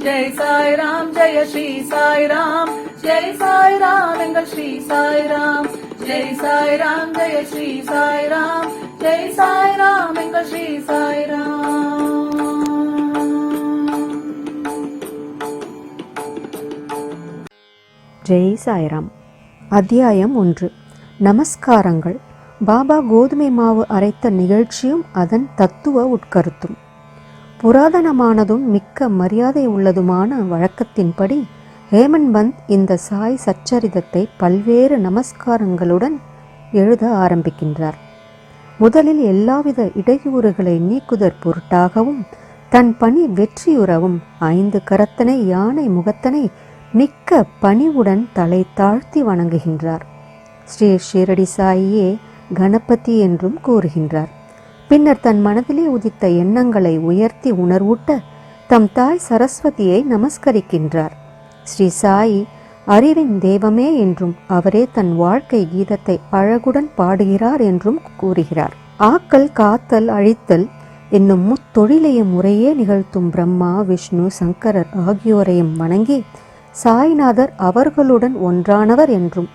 ஜெய் சாய்ராம், ஜெய ஸ்ரீ சாய்ராம். ஜெய் சாய்ராம், எங்கள் ஸ்ரீ சாய்ராம். ஜெய் சாய்ராம், ஜெய ஸ்ரீ சாய்ராம். ஜெய் சாய்ராம், எங்கள் ஸ்ரீ சாய்ராம். ஜெய் சாய்ராம். அத்தியாயம் 1. நமஸ்காரங்கள். பாபா கோதுமை மாவு அரைத்த நிகழ்ச்சியும் அதன் தத்துவ உட்கருத்தும். புராதனமானதும் மிக்க மரியாதை உள்ளதுமான வழக்கத்தின்படி ஹேமன்பந்த் இந்த சாய் சச்சரிதத்தை பல்வேறு நமஸ்காரங்களுடன் எழுத ஆரம்பிக்கின்றார். முதலில் எல்லாவித இடையூறுகளை நீக்குதற் பொருட்டாகவும் தன் பணி வெற்றியுறவும் 5 கரத்தனை யானை முகத்தனை மிக்க பணிவுடன் தலை தாழ்த்தி வணங்குகின்றார். ஸ்ரீ ஷீரடி சாயியே கணபதி என்றும் கூறுகின்றார். பின்னர் தன் மனதிலே உதித்த எண்ணங்களை உயர்த்தி உணர்வூட்ட தம் தாய் சரஸ்வதியை நமஸ்கரிக்கின்றார். ஸ்ரீ சாயி அறிவின் தெய்வமே என்றும் அவரே தன் வாழ்க்கை கீதத்தை அழகுடன் பாடுகிறார் என்றும் கூறுகிறார். ஆக்கல், காத்தல், அழித்தல் என்னும் முத்தொழிலையும் முறையே நிகழ்த்தும் பிரம்மா, விஷ்ணு, சங்கரர் ஆகியோரையும் வணங்கி சாய்நாதர் அவர்களுடன் ஒன்றானவர் என்றும்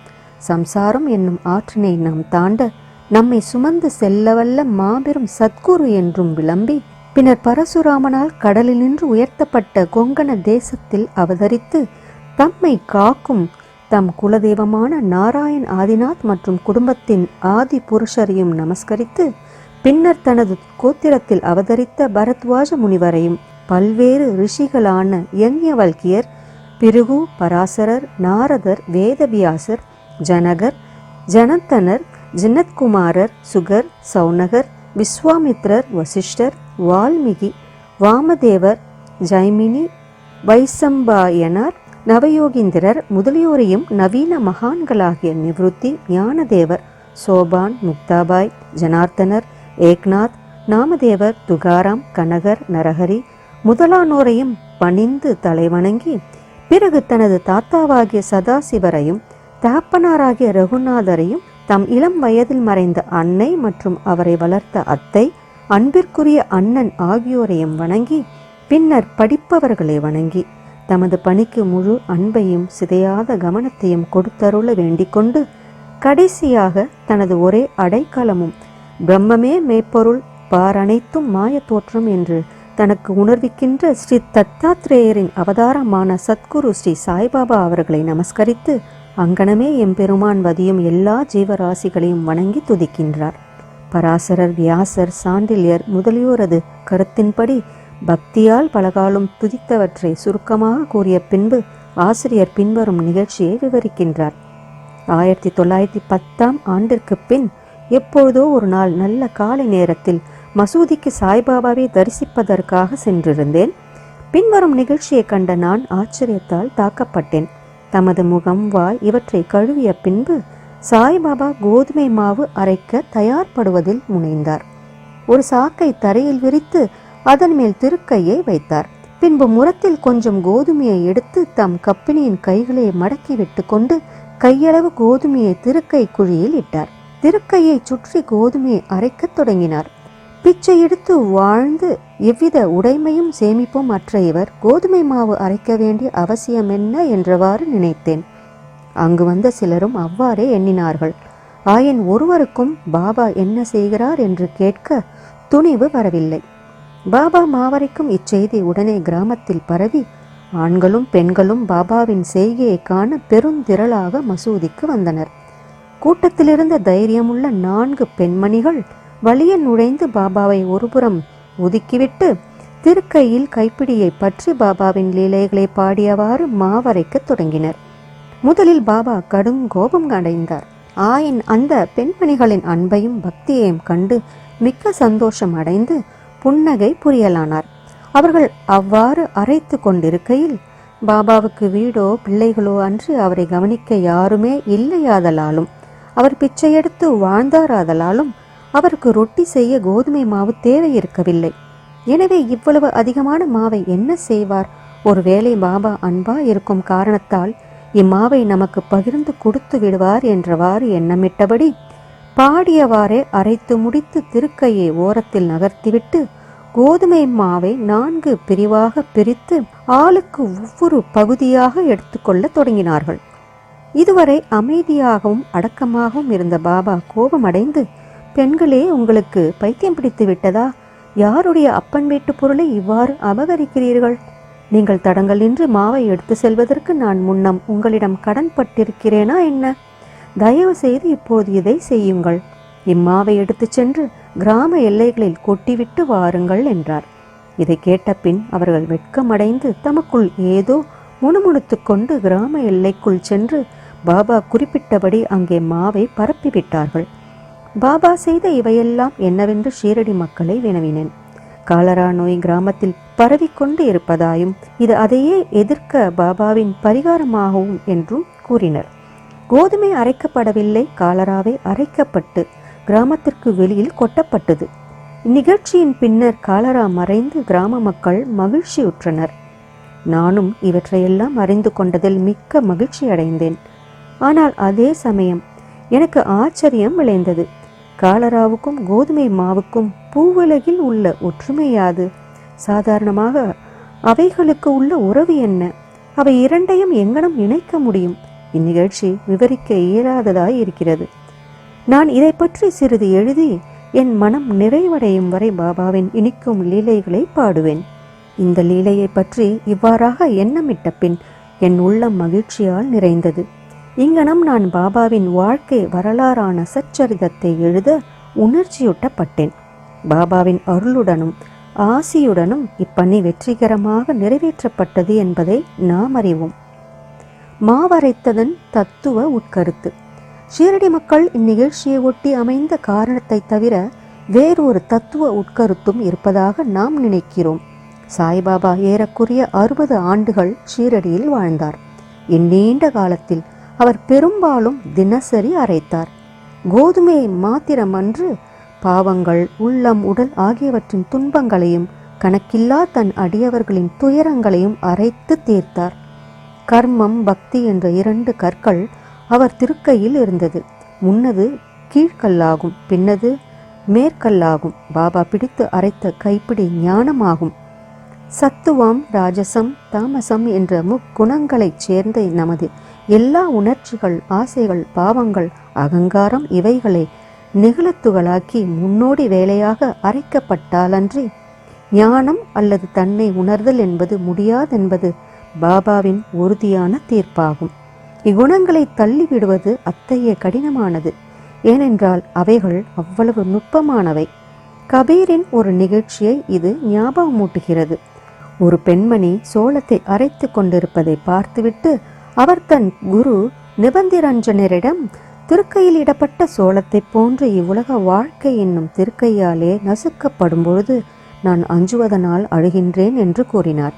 சம்சாரம் என்னும் ஆற்றினை நாம் தாண்ட நம்மை சுமந்து செல்லவல்ல மாபெரும் சத்குரு என்றும் விளம்பி பின்னர் பரசுராமனால் கடலில் நின்று உயர்த்தப்பட்ட கொங்கண தேசத்தில் அவதரித்து தம்மை காக்கும் தம் குலதெய்வமான நாராயண் ஆதிநாத் மற்றும் குடும்பத்தின் ஆதி புருஷரையும் நமஸ்கரித்து பின்னர் தனது கோத்திரத்தில் அவதரித்த பரத்வாஜ முனிவரையும் பல்வேறு ரிஷிகளான யக்ஞவல்கியர், பிருகு, பராசரர், நாரதர், வேதவியாசர், ஜனகர், ஜனந்தனர், ஜினத்குமாரர், சுகர், சௌனகர், விஸ்வாமித்ரர், வசிஷ்டர், வால்மீகி, வாமதேவர், ஜைமினி, வைசம்பாயனர், நவயோகிந்திரர் முதலியோரையும் நவீன மகான்களாகிய நிவ்ருத்தி, ஞானதேவர், சோபான், முக்தாபாய், ஜனார்த்தனர், ஏக்நாத், நாமதேவர், துகாராம், கனகர், நரஹரி முதலானோரையும் பணிந்து தலைவணங்கி பிறகு தனது தாத்தாவாகிய சதாசிவரையும் தகப்பனாராகிய ரகுநாதரையும் தம் இளம் வயதில் மறைந்த அன்னை மற்றும் அவரை வளர்த்த அத்தை, அன்பிற்குரிய அண்ணன் ஆகியோரையும் வணங்கி பின்னர் படிப்பவர்களை வணங்கி தமது பணிக்கு முழு அன்பையும் சிதையாத கவனத்தையும் கொடுத்தருள வேண்டிக் கடைசியாக தனது ஒரே அடைக்கலமும் பிரம்மமே மெய்ப்பொருள், பாரனைத்தும் மாய தோற்றம் என்று தனக்கு உணர்விக்கின்ற ஸ்ரீ தத்தாத்ரேயரின் அவதாரமான சத்குரு ஸ்ரீ சாய்பாபா அவர்களை நமஸ்கரித்து அங்கனமே எம்பெருமான் வதியும் எல்லா ஜீவராசிகளையும் வணங்கி துதிக்கின்றார். பராசரர், வியாசர், சாண்டில்யர் முதலியோரது கருத்தின்படி பக்தியால் பலகாலம் துதித்தவற்றை சுருக்கமாக கூறிய பின்பு ஆசிரியர் பின்வரும் நிகழ்ச்சியை விவரிக்கின்றார். 1910ஆம் ஆண்டிற்கு பின் எப்பொழுதோ ஒரு நாள் நல்ல காலை நேரத்தில் மசூதிக்கு சாய்பாபாவை தரிசிப்பதற்காக சென்றிருந்தேன். பின்வரும் நிகழ்ச்சியை கண்ட நான் ஆச்சரியத்தால் தாக்கப்பட்டேன். தமது முகம், வாய் இவற்றை கழுவிய பின்பு சாய்பாபா கோதுமை மாவு அரைக்க தயார்படுவதில் முனைந்தார். ஒரு சாக்கை தரையில் விரித்து அதன் மேல் திருக்கையை வைத்தார். பின்பு முரத்தில் கொஞ்சம் கோதுமையை எடுத்து தம் கப்பினியின் கைகளை மடக்கி விட்டு கொண்டு கையளவு கோதுமையை திருக்கை குழியில் இட்டார். திருக்கையை சுற்றி கோதுமையை அரைக்கத் தொடங்கினார். பிச்சை எடுத்து வாழ்ந்து எவ்வித உடைமையும் சேமிப்பும் அற்ற இவர் கோதுமை மாவு அரைக்க வேண்டிய அவசியம் என்ன என்றவாறு நினைத்தேன். அங்கு வந்த சிலரும் அவ்வாறே எண்ணினார்கள். ஆயன் ஒருவருக்கும் பாபா என்ன செய்கிறார் என்று கேட்க துணிவு வரவில்லை. பாபா மாவரைக்கும் இச்செய்தி உடனே கிராமத்தில் பரவி ஆண்களும் பெண்களும் பாபாவின் செய்கையை காண பெருந்திரளாக மசூதிக்கு வந்தனர். கூட்டத்திலிருந்த தைரியமுள்ள 4 பெண்மணிகள் வழிய நுழைந்து பாபாவை ஒருபுறம் ஒதுக்கிவிட்டு திருக்கையில் கைப்பிடியை பற்றி பாபாவின் லீலைகளை பாடியவாறு மாவரைக்க தொடங்கினர். முதலில் பாபா கடுங்கோபம் அடைந்தார். ஆயின் அந்த பெண்மணிகளின் அன்பையும் பக்தியையும் கண்டு மிக்க சந்தோஷம் அடைந்து புன்னகை புரியலானார். அவர்கள் அவ்வாறு அரைத்து கொண்டிருக்கையில் பாபாவுக்கு வீடோ பிள்ளைகளோ அன்று அவரை கவனிக்க யாருமே இல்லையாதலாலும் அவர் பிச்சை எடுத்து வாழ்ந்தாராதலாலும் அவருக்கு ரொட்டி செய்ய கோதுமை மாவு தேவை இருக்கவில்லை. எனவே இவ்வளவு அதிகமான மாவை என்ன செய்வார்? ஒருவேளை பாபா அன்பா இருக்கும் காரணத்தால் இம்மாவை நமக்கு பகிர்ந்து கொடுத்து விடுவார் என்றவாறு எண்ணமிட்டபடி பாடியவாறே அரைத்து முடித்து திருக்கையை ஓரத்தில் நகர்த்திவிட்டு கோதுமை மாவை 4 பிரிவாக பிரித்து ஆளுக்கு ஒவ்வொரு பகுதியாக எடுத்துக்கொள்ள தொடங்கினார்கள். இதுவரை அமைதியாகவும் அடக்கமாகவும் இருந்த பாபா கோபமடைந்து, பெண்களே, உங்களுக்கு பைத்தியம் பிடித்து விட்டதா? யாருடைய அப்பன் வீட்டு பொருளை இவ்வாறு அபகரிக்கிறீர்கள்? நீங்கள் தடங்கலின்றி மாவை எடுத்து செல்வதற்கு நான் முன்னம் உங்களிடம் கடன் பட்டிருக்கிறேனா என்ன? தயவு செய்து இப்போது இதை செய்யுங்கள். இம்மாவை எடுத்து சென்று கிராம எல்லைகளில் கொட்டிவிட்டு வாருங்கள் என்றார். இதை கேட்ட பின் அவர்கள் வெட்கமடைந்து தமக்குள் ஏதோ முணுமுணுத்து கொண்டு கிராம எல்லைக்குள் சென்று பாபா குறிப்பிட்டபடி அங்கே மாவை பரப்பிவிட்டார்கள். பாபா செய்த இவையெல்லாம் என்னவென்று ஷீரடி மக்களை வினவினேன். காலரா நோய் கிராமத்தில் பரவிக்கொண்டு இருப்பதாயும் இது அதையே எதிர்க்க பாபாவின் பரிகாரமாகவும் என்றும் கூறினர். கோதுமை அரைக்கப்படவில்லை, காலராவை அரைக்கப்பட்டு கிராமத்திற்கு வெளியில் கொட்டப்பட்டது. இந்நிகழ்ச்சியின் பின்னர் காலரா மறைந்து கிராம மக்கள் மகிழ்ச்சியுற்றனர். நானும் இவற்றையெல்லாம் அறிந்து கொண்டதில் மிக்க மகிழ்ச்சி அடைந்தேன். ஆனால் அதே சமயம் எனக்கு ஆச்சரியம் விளைந்தது. காலராவுக்கும் கோதுமை மாவுக்கும் பூவுலகில் உள்ள ஒற்றுமையாது? சாதாரணமாக அவைகளுக்கு உள்ள உறவு என்ன? அவை இரண்டையும் எங்கனம் இணைக்க முடியும்? இந்நிகழ்ச்சி விவரிக்க இயலாததாய் இருக்கிறது. நான் இதை பற்றி சிறிது எழுதி என் மனம் நிறைவடையும் வரை பாபாவின் இனிக்கும் லீலைகளை பாடுவேன். இந்த லீலையை பற்றி இவ்வாறாக எண்ணமிட்ட பின் என் உள்ளம் மகிழ்ச்சியால் நிறைந்தது. இங்கனம் நான் பாபாவின் வாழ்க்கை வரலாறான சச்சரிதத்தை எழுத உணர்ச்சியூட்டப்பட்டேன். பாபாவின் அருளுடனும் ஆசியுடனும் இப்பணி வெற்றிகரமாக நிறைவேற்றப்பட்டது என்பதை நாம் அறிவோம். மாவரைத்ததன் தத்துவ உட்கருத்து. ஷீரடி மக்கள் இந்நிகழ்ச்சியை ஒட்டி அமைந்த காரணத்தை தவிர வேறொரு தத்துவ உட்கருத்தும் இருப்பதாக நாம் நினைக்கிறோம். சாய்பாபா ஏறக்குறைய 60 ஆண்டுகள் ஷீரடியில் வாழ்ந்தார். இந்நீண்ட காலத்தில் அவர் பெரும்பாலும் தினசரி அரைத்தார். கோதுமையை மாத்திரமன்று, பாவங்கள், உள்ளம், உடல் ஆகியவற்றின் துன்பங்களையும் கணக்கில்லா தன் அடியவர்களின் துயரங்களையும் அரைத்து தீர்த்தார். கர்மம், பக்தி என்ற 2 கற்கள் அவர் திருக்கையில் இருந்தது. முன்னது கீழ்கல்லாகும், பின்னது மேற்கல்லாகும். பாபா பிடித்து அரைத்த கைப்பிடி ஞானமாகும். சத்துவம், ராஜசம், தாமசம் என்ற முக்குணங்களைச் சேர்ந்த நமது எல்லா உணர்ச்சிகள், ஆசைகள், பாவங்கள், அகங்காரம் இவைகளை நிகழத்துகளாக்கி முன்னோடி வேலையாக அரைக்கப்பட்டாலன்றி ஞானம் அல்லது தன்னை உணர்தல் என்பது முடியாதென்பது பாபாவின் உறுதியான தீர்ப்பாகும். இக்குணங்களை தள்ளிவிடுவது அத்தகைய கடினமானது. ஏனென்றால் அவைகள் அவ்வளவு நுட்பமானவை. கபீரின் ஒரு நிகழ்ச்சியை இது ஞாபகமூட்டுகிறது. ஒரு பெண்மணி சோளத்தை அரைத்து கொண்டிருப்பதை பார்த்துவிட்டு அவர் தன் குரு நிபந்திரஞ்சனரிடம், திருக்கையில் இடப்பட்ட சோளத்தை போன்று இவ்வுலக வாழ்க்கை என்னும் திருக்கையாலே நசுக்கப்படும் பொழுது நான் அஞ்சுவதனால் அழுகின்றேன் என்று கூறினார்.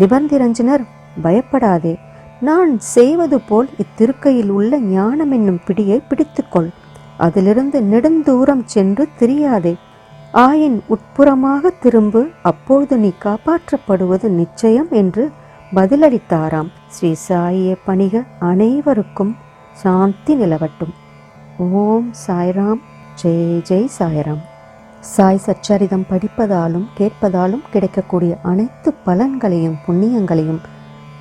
நிபந்திரஞ்சனர், பயப்படாதே, நான் செய்வது போல் இத்திருக்கையில் உள்ள ஞானம் என்னும் பிடியை பிடித்துக்கொள். அதிலிருந்து நெடுந்தூரம் சென்று திரியாதே. ஆயின் உட்புறமாக திரும்பு, அப்பொழுது நீ காப்பாற்றப்படுவது நிச்சயம் என்று பதிலளித்தாராம். ஸ்ரீ சாயியை பணிக. அனைவருக்கும் சாந்தி நிலவட்டும். ஓம் சாய்ராம். ஜெய் ஜெய் சாய்ராம். சாய் சச்சரிதம் படிப்பதாலும் கேட்பதாலும் கிடைக்கக்கூடிய அனைத்து பலன்களையும் புண்ணியங்களையும்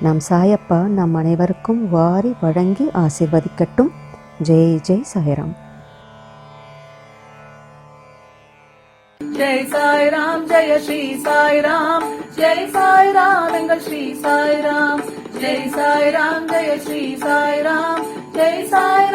நாம் சாயப்பா நம் அனைவருக்கும் வாரி வழங்கி ஆசீர்வதிக்கட்டும். ஜெய் ஜெய் சாய்ராம். ஜெய் சாய்ராம். ஜெய ஸ்ரீ சாய்ராம். ஜெய் சாய்ராம் எங்கள் ஸ்ரீ சாய்ராம். ஜெய் சாய்ராம். ஜெய ஸ்ரீ சாய்ராம். ஜெய் சாய்